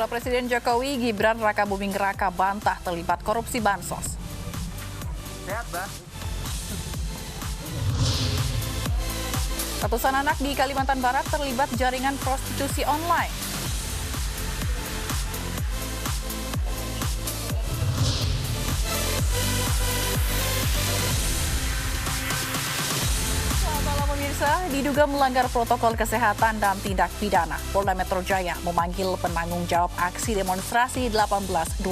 Saudara Presiden Jokowi, Gibran Rakabuming Raka bantah terlibat korupsi bansos. Sehat, Mbak. Ratusan anak di Kalimantan Barat terlibat jaringan prostitusi online. Pemirsa, diduga melanggar protokol kesehatan dan tindak pidana, Polda Metro Jaya memanggil penanggung jawab aksi demonstrasi 18.12.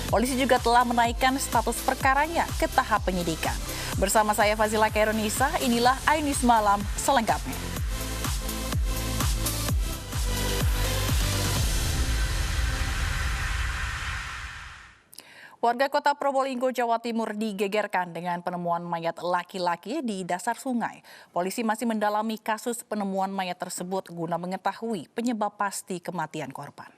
Polisi juga telah menaikkan status perkaranya ke tahap penyidikan. Bersama saya Fazila Kaironisa, inilah iNews Malam selengkapnya. Warga Kota Probolinggo, Jawa Timur digegerkan dengan penemuan mayat laki-laki di dasar sungai. Polisi masih mendalami kasus penemuan mayat tersebut guna mengetahui penyebab pasti kematian korban.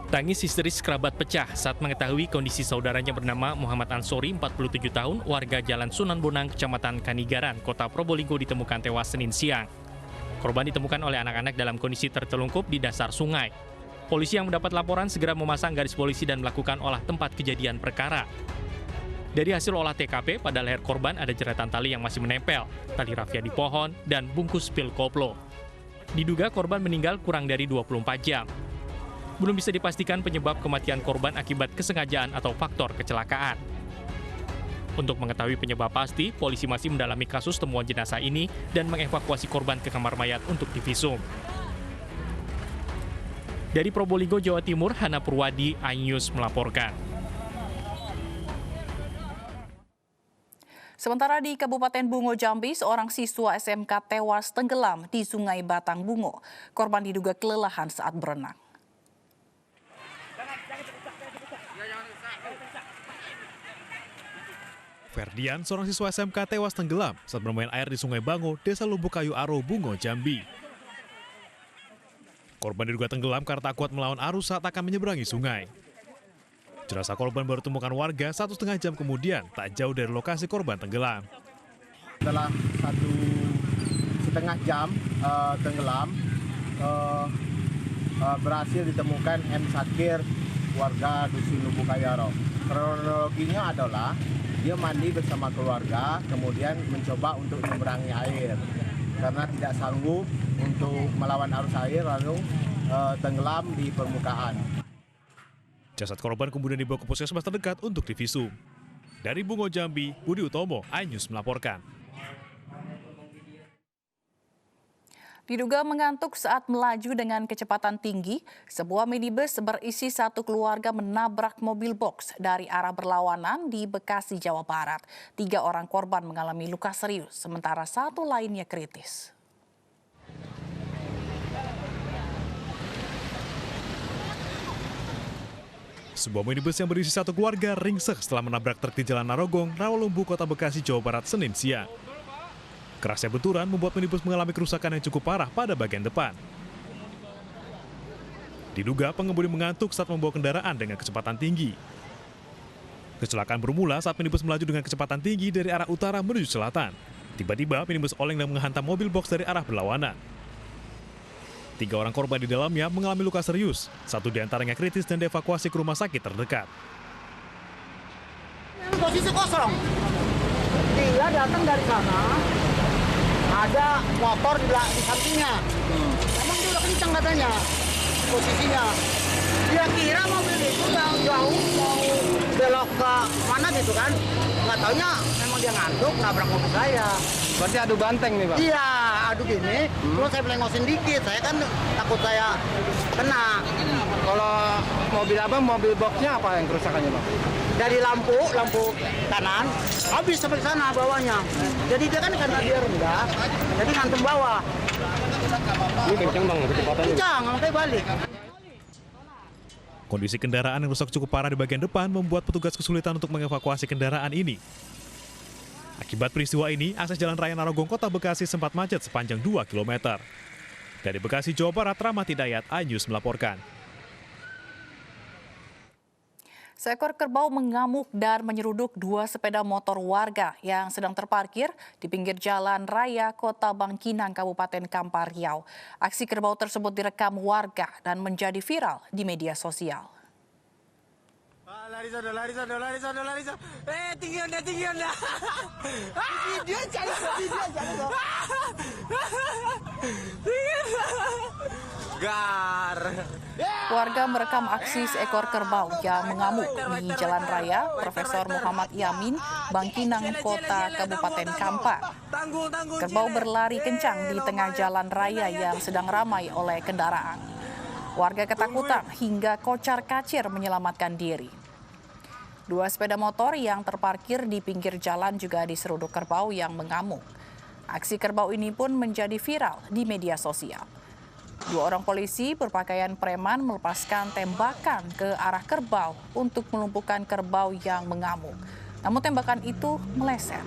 Tangis histeris kerabat pecah saat mengetahui kondisi saudaranya bernama Muhammad Ansori, 47 tahun, warga Jalan Sunan Bonang, Kecamatan Kanigaran, Kota Probolinggo ditemukan tewas Senin siang. Korban ditemukan oleh anak-anak dalam kondisi tertelungkup di dasar sungai. Polisi yang mendapat laporan segera memasang garis polisi dan melakukan olah tempat kejadian perkara. Dari hasil olah TKP, pada leher korban ada jeratan tali yang masih menempel, tali rafia di pohon, dan bungkus pil koplo. Diduga korban meninggal kurang dari 24 jam. Belum bisa dipastikan penyebab kematian korban akibat kesengajaan atau faktor kecelakaan. Untuk mengetahui penyebab pasti, polisi masih mendalami kasus temuan jenazah ini dan mengevakuasi korban ke kamar mayat untuk divisum. Dari Probolinggo, Jawa Timur, Hana Purwadi, iNews melaporkan. Sementara di Kabupaten Bungo, Jambi, seorang siswa SMK tewas tenggelam di Sungai Batang Bungo. Korban diduga kelelahan saat berenang. Ferdian, seorang siswa SMK tewas tenggelam saat bermain air di Sungai Bango, Desa Lubuk Kayu Aro, Bungo, Jambi. Korban diduga tenggelam karena tak kuat melawan arus saat akan menyeberangi sungai. Jenazah korban baru ditemukan warga 1,5 jam kemudian, tak jauh dari lokasi korban tenggelam. Setelah 1,5 jam tenggelam, berhasil ditemukan M. Sakir, warga Dusun Lubuk Kayu Aro. Kronologinya adalah dia mandi bersama keluarga, kemudian mencoba untuk menyeberangi air. Karena tidak sanggup untuk melawan arus air, lalu tenggelam di permukaan. Jasad korban kemudian dibawa ke puskesmas terdekat untuk divisum. Dari Bungo, Jambi, Budi Utomo, iNews melaporkan. Diduga mengantuk saat melaju dengan kecepatan tinggi, sebuah minibus berisi satu keluarga menabrak mobil box dari arah berlawanan di Bekasi, Jawa Barat. 3 orang korban mengalami luka serius, sementara 1 lainnya kritis. Sebuah minibus yang berisi satu keluarga ringsek setelah menabrak truk di Jalan Narogong, Rawalumbu, Kota Bekasi, Jawa Barat, Senin siang. Kerasnya benturan membuat minibus mengalami kerusakan yang cukup parah pada bagian depan. Diduga pengemudi mengantuk saat membawa kendaraan dengan kecepatan tinggi. Kecelakaan bermula saat minibus melaju dengan kecepatan tinggi dari arah utara menuju selatan. Tiba-tiba minibus oleng dan menghantam mobil box dari arah berlawanan. 3 orang korban di dalamnya mengalami luka serius. 1 diantaranya kritis dan dievakuasi ke rumah sakit terdekat. Posisi kosong. Dia datang dari sana. Ada motor di sampingnya. Emang dia udah kencang katanya posisinya. Dia kira mobil itu yang jauh mau belok ke mana gitu kan. Nggak taunya memang dia ngantuk nabrak mobil saya. Berarti adu banteng nih, Pak? Iya, adu gini. Terus saya melengosin dikit. Saya kan takut saya kena. Kalau mobil abang, mobil boxnya apa yang kerusakannya, Bang? Dari lampu kanan, habis sampai sana bawahnya. Jadi dia kan karena dia rendah, jadi ngantem bawah. Ini kencang, Bang, kecepatannya? Kencang, makanya balik. Kondisi kendaraan yang rusak cukup parah di bagian depan membuat petugas kesulitan untuk mengevakuasi kendaraan ini. Akibat peristiwa ini, akses Jalan Raya Narogong, Kota Bekasi sempat macet sepanjang 2 km. Dari Bekasi, Jawa Barat, Rahmat Hidayat, iNews melaporkan. Seekor kerbau mengamuk dan menyeruduk dua sepeda motor warga yang sedang terparkir di pinggir jalan raya Kota Bangkinang, Kabupaten Kampar Riau. Aksi kerbau tersebut direkam warga dan menjadi viral di media sosial. Lari sana. Tinggi anda. Video jangan. Gar. Warga merekam aksi seekor kerbau yang mengamuk di Jalan Raya Profesor Muhammad Yamin, Bangkinang, Kota Kabupaten Kampar. Kerbau berlari kencang di tengah jalan raya yang sedang ramai oleh kendaraan. Warga ketakutan hingga kocar-kacir menyelamatkan diri. Dua sepeda motor yang terparkir di pinggir jalan juga diseruduk kerbau yang mengamuk. Aksi kerbau ini pun menjadi viral di media sosial. Dua orang polisi berpakaian preman melepaskan tembakan ke arah kerbau untuk melumpuhkan kerbau yang mengamuk. Namun tembakan itu meleset.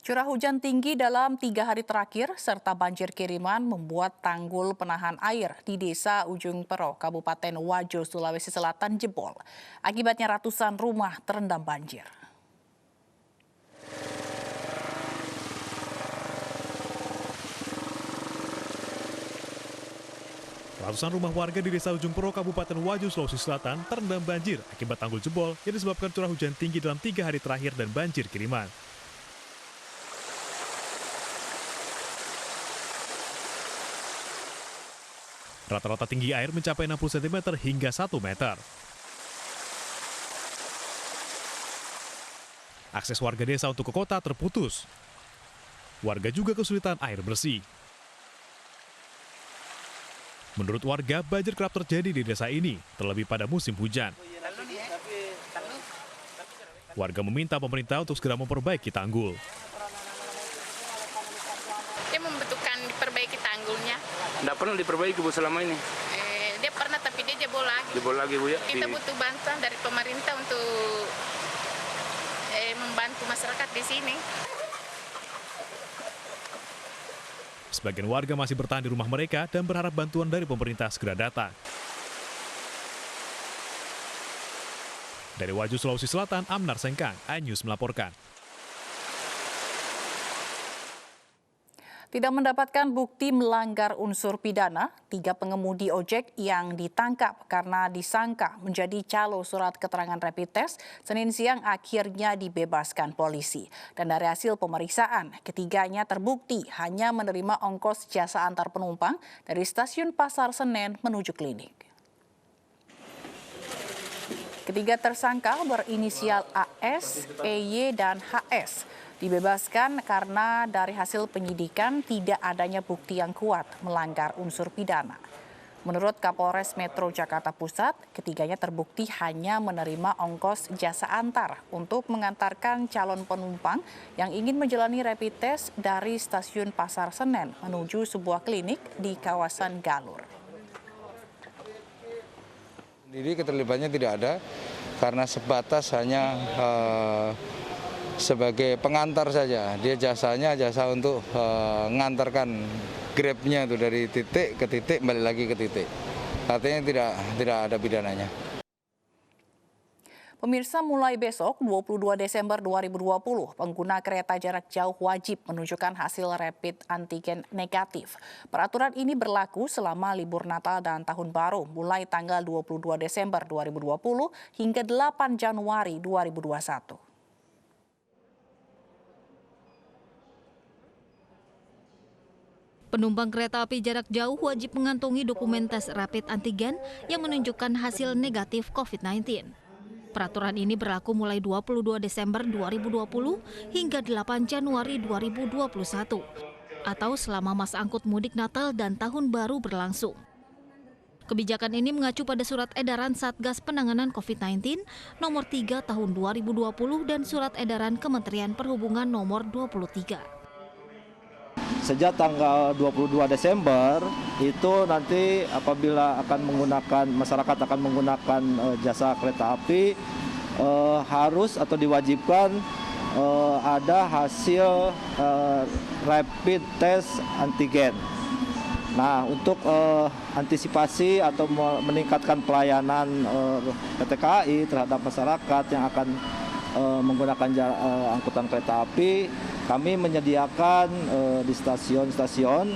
Curah hujan tinggi dalam 3 hari terakhir serta banjir kiriman membuat tanggul penahan air di Desa Ujung Pero, Kabupaten Wajo, Sulawesi Selatan jebol. Akibatnya ratusan rumah terendam banjir. Ratusan rumah warga di Desa Ujung Pero, Kabupaten Wajo, Sulawesi Selatan terendam banjir akibat tanggul jebol yang disebabkan curah hujan tinggi dalam 3 hari terakhir dan banjir kiriman. Rata-rata tinggi air mencapai 60 cm hingga 1 meter. Akses warga desa untuk ke kota terputus. Warga juga kesulitan air bersih. Menurut warga, banjir kerap terjadi di desa ini, terlebih pada musim hujan. Warga meminta pemerintah untuk segera memperbaiki tanggul. Dia membutuhkan diperbaiki tanggulnya. Tidak pernah diperbaiki Bu selama ini? Dia pernah tapi dia jebol lagi. Jebol lagi Bu ya? Kita butuh bantuan dari pemerintah untuk membantu masyarakat di sini. Sebagian warga masih bertahan di rumah mereka dan berharap bantuan dari pemerintah segera datang. Dari Wajo, Sulawesi Selatan, Amnar Sengkang, iNews melaporkan. Tidak mendapatkan bukti melanggar unsur pidana, 3 pengemudi ojek yang ditangkap karena disangka menjadi calo surat keterangan rapid test Senin siang akhirnya dibebaskan polisi. Dan dari hasil pemeriksaan, ketiganya terbukti hanya menerima ongkos jasa antar penumpang dari stasiun Pasar Senen menuju klinik. Ketiga tersangka berinisial AS, EY, dan HS. Dibebaskan karena dari hasil penyidikan tidak adanya bukti yang kuat melanggar unsur pidana. Menurut Kapolres Metro Jakarta Pusat, ketiganya terbukti hanya menerima ongkos jasa antar untuk mengantarkan calon penumpang yang ingin menjalani rapid test dari stasiun Pasar Senen menuju sebuah klinik di kawasan Galur. Jadi keterlibatannya tidak ada karena sebatas hanya sebagai pengantar saja. Dia jasanya jasa untuk mengantarkan Grab-nya itu dari titik ke titik, balik lagi ke titik. Artinya tidak ada pidananya. Pemirsa, mulai besok 22 Desember 2020, pengguna kereta jarak jauh wajib menunjukkan hasil rapid antigen negatif. Peraturan ini berlaku selama libur Natal dan Tahun Baru, mulai tanggal 22 Desember 2020 hingga 8 Januari 2021. Penumpang kereta api jarak jauh wajib mengantongi dokumen tes rapid antigen yang menunjukkan hasil negatif COVID-19. Peraturan ini berlaku mulai 22 Desember 2020 hingga 8 Januari 2021, atau selama masa angkut mudik Natal dan Tahun Baru berlangsung. Kebijakan ini mengacu pada Surat Edaran Satgas Penanganan COVID-19 Nomor 3 Tahun 2020 dan Surat Edaran Kementerian Perhubungan Nomor 23. Sejak tanggal 22 Desember itu nanti apabila masyarakat akan menggunakan jasa kereta api harus atau diwajibkan ada hasil rapid test antigen. Nah, untuk antisipasi atau meningkatkan pelayanan PT KAI terhadap masyarakat yang akan menggunakan angkutan kereta api, kami menyediakan di stasiun-stasiun,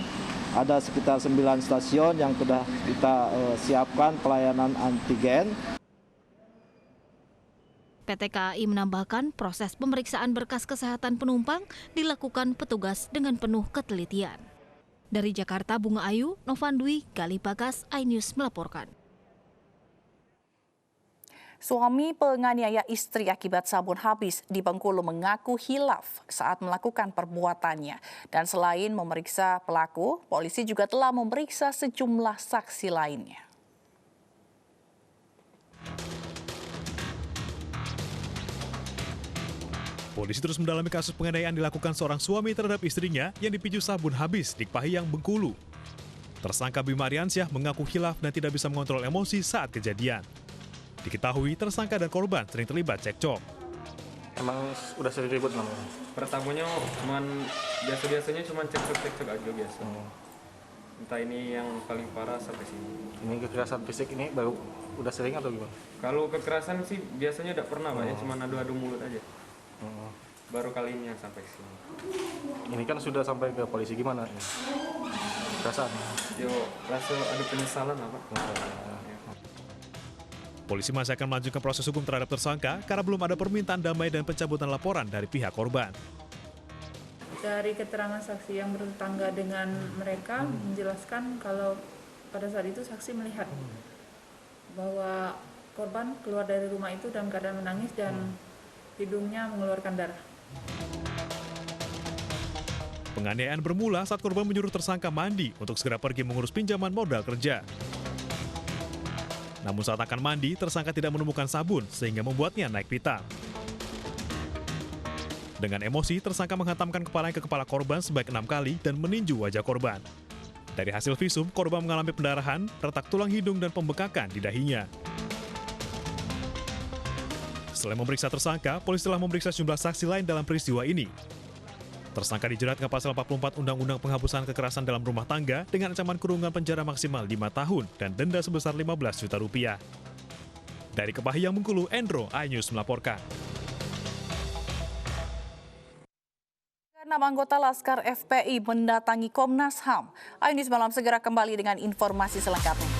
ada sekitar 9 stasiun yang sudah kita siapkan pelayanan antigen. PT KAI menambahkan proses pemeriksaan berkas kesehatan penumpang dilakukan petugas dengan penuh ketelitian. Dari Jakarta, Bunga Ayu, Novandwi, Gali Bagas, iNews melaporkan. Suami penganiaya istri akibat sabun habis di Bengkulu mengaku hilaf saat melakukan perbuatannya. Dan selain memeriksa pelaku, polisi juga telah memeriksa sejumlah saksi lainnya. Polisi terus mendalami kasus penganiayaan dilakukan seorang suami terhadap istrinya yang dipicu sabun habis di Pahiyang, Bengkulu. Tersangka Bima Aryansyah mengaku hilaf dan tidak bisa mengontrol emosi saat kejadian. Diketahui tersangka dan korban sering terlibat cekcok. Emang udah sering ribut namanya? Pertamanya biasanya cuma cekcok aja biasa. Entah ini yang paling parah sampai sini. Ini kekerasan fisik ini baru udah sering atau gimana? Kalau kekerasan sih biasanya tidak pernah Pak, ya, cuma adu-adu mulut aja. Baru kali ini yang sampai sini. Ini kan sudah sampai ke polisi, gimana? Perasaan? Yo, rasa ada penyesalan apa? Polisi masih akan melanjutkan proses hukum terhadap tersangka karena belum ada permintaan damai dan pencabutan laporan dari pihak korban. Dari keterangan saksi yang bertetangga dengan mereka menjelaskan kalau pada saat itu saksi melihat bahwa korban keluar dari rumah itu dalam keadaan menangis dan hidungnya mengeluarkan darah. Penganiayaan bermula saat korban menyuruh tersangka mandi untuk segera pergi mengurus pinjaman modal kerja. Namun saat akan mandi, tersangka tidak menemukan sabun sehingga membuatnya naik pitam. Dengan emosi, tersangka menghantamkan kepalanya ke kepala korban sebanyak 6 kali dan meninju wajah korban. Dari hasil visum, korban mengalami pendarahan, retak tulang hidung dan pembekakan di dahinya. Selain memeriksa tersangka, polisi telah memeriksa sejumlah saksi lain dalam peristiwa ini. Tersangka dijerat dengan pasal 44 Undang-Undang Penghapusan Kekerasan dalam Rumah Tangga dengan ancaman kurungan penjara maksimal 5 tahun dan denda sebesar 15 juta rupiah. Dari Pahiyang, Bengkulu, Endro, iNews melaporkan. 6 anggota Laskar FPI mendatangi Komnas HAM. iNews Malam segera kembali dengan informasi selengkapnya.